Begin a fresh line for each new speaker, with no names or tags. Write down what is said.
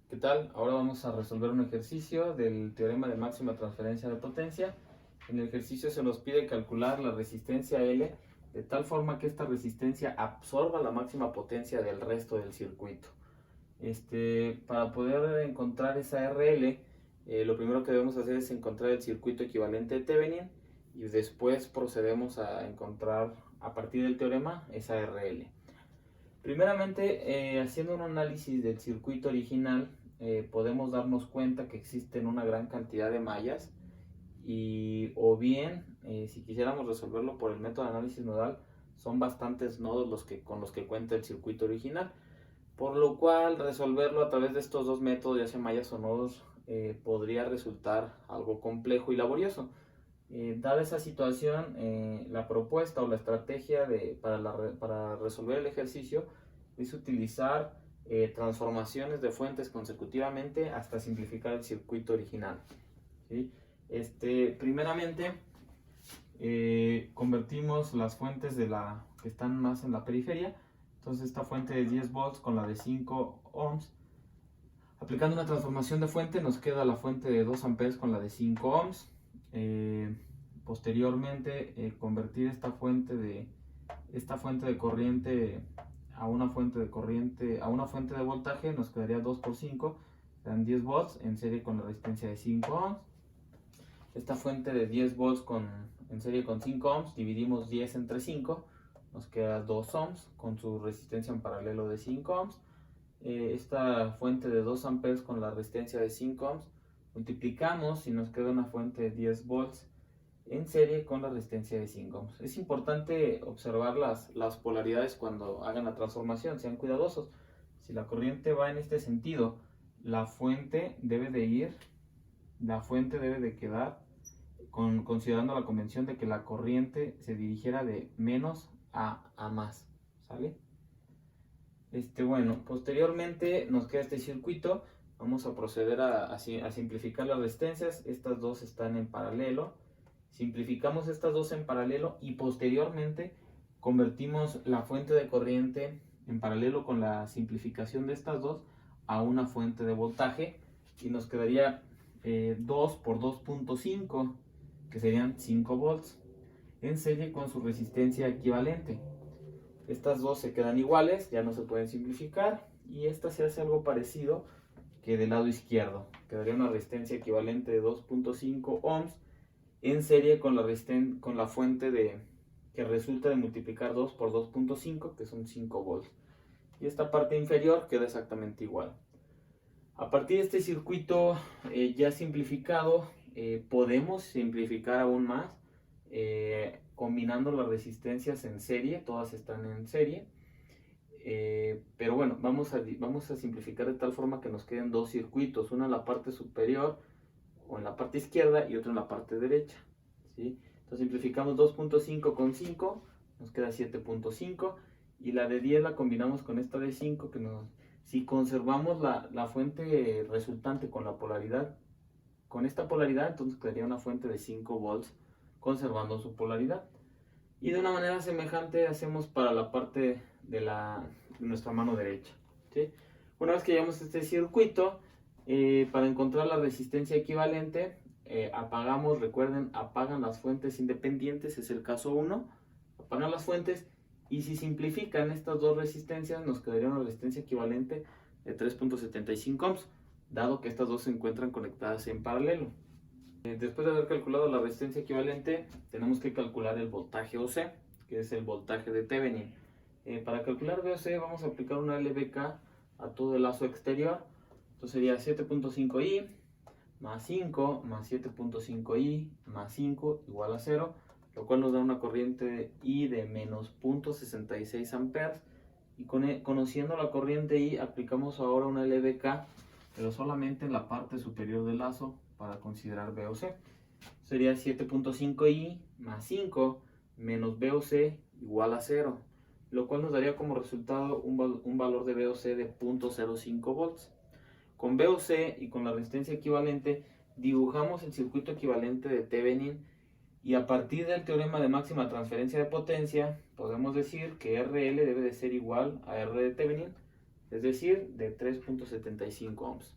¿Qué tal? Ahora vamos a resolver un ejercicio del teorema de máxima transferencia de potencia. En el ejercicio se nos pide calcular la resistencia L de tal forma que esta resistencia absorba la máxima potencia del resto del circuito. Para poder encontrar esa RL, lo primero que debemos hacer es encontrar el circuito equivalente de Thevenin y después procedemos a encontrar a partir del teorema esa RL. Primeramente, haciendo un análisis del circuito original, podemos darnos cuenta que existen una gran cantidad de mallas o bien, si quisiéramos resolverlo por el método de análisis nodal, son bastantes nodos con los que cuenta el circuito original, por lo cual resolverlo a través de estos dos métodos, ya sea mallas o nodos, podría resultar algo complejo y laborioso. Dada esa situación, la propuesta o la estrategia para resolver el ejercicio es utilizar transformaciones de fuentes consecutivamente hasta simplificar el circuito original, ¿sí? Primeramente, convertimos las fuentes que están más en la periferia. Entonces esta fuente de 10 volts con la de 5 ohms. Aplicando una transformación de fuente nos queda la fuente de 2 amperes con la de 5 ohms. Posteriormente, convertir esta fuente de corriente a una fuente de voltaje nos quedaría 2 por 5, dan 10 volts en serie con la resistencia de 5 ohms. Esta fuente de 10 volts en serie con 5 ohms, dividimos 10 entre 5, nos queda 2 ohms con su resistencia en paralelo de 5 ohms. Esta fuente de 2 amperes con la resistencia de 5 ohms, multiplicamos y nos queda una fuente de 10 volts en serie con la resistencia de 5 ohms. Es importante observar las polaridades cuando hagan la transformación, sean cuidadosos. Si la corriente va en este sentido, la fuente debe de quedar considerando la convención de que la corriente se dirigiera de menos a más, ¿sale? Posteriormente nos queda este circuito. Vamos a proceder a simplificar las resistencias. Estas dos están en paralelo. Simplificamos estas dos en paralelo y posteriormente convertimos la fuente de corriente en paralelo con la simplificación de estas dos a una fuente de voltaje y nos quedaría 2 por 2.5, que serían 5 volts, en serie con su resistencia equivalente. Estas dos se quedan iguales, ya no se pueden simplificar, y esta se hace algo parecido que del lado izquierdo. Quedaría una resistencia equivalente de 2.5 ohms en serie con la fuente que resulta de multiplicar 2 por 2.5, que son 5 volts. Y esta parte inferior queda exactamente igual. A partir de este circuito ya simplificado, podemos simplificar aún más, combinando las resistencias en serie, todas están en serie. Pero bueno, vamos a simplificar de tal forma que nos queden dos circuitos, uno en la parte superior o en la parte izquierda y otro en la parte derecha, ¿sí? Entonces simplificamos 2.5 con 5, nos queda 7.5, y la de 10 la combinamos con esta de 5, si conservamos la fuente resultante con esta polaridad, entonces quedaría una fuente de 5 volts conservando su polaridad. Y de una manera semejante hacemos para la parte de nuestra mano derecha, ¿sí? Una vez que llevamos este circuito, para encontrar la resistencia equivalente, recuerden, apagan las fuentes independientes, es el caso 1, apagan las fuentes, y si simplifican estas dos resistencias, nos quedaría una resistencia equivalente de 3.75 ohms, dado que estas dos se encuentran conectadas en paralelo. Después de haber calculado la resistencia equivalente, tenemos que calcular el voltaje OC, que es el voltaje de Thevenin. Para calcular VOC vamos a aplicar una LVK a todo el lazo exterior. Entonces sería 7.5i más 5 más 7.5i más 5 igual a 0, lo cual nos da una corriente I de menos 0.66 amperes. Y conociendo la corriente I, aplicamos ahora una LVK, pero solamente en la parte superior del lazo para considerar VOC. Sería 7.5i más 5 menos VOC igual a 0, lo cual nos daría como resultado un valor de VOC de 0.05 volts. Con VOC y con la resistencia equivalente dibujamos el circuito equivalente de Thevenin, y a partir del teorema de máxima transferencia de potencia podemos decir que RL debe de ser igual a R de Thevenin es decir, de 3.75 ohms.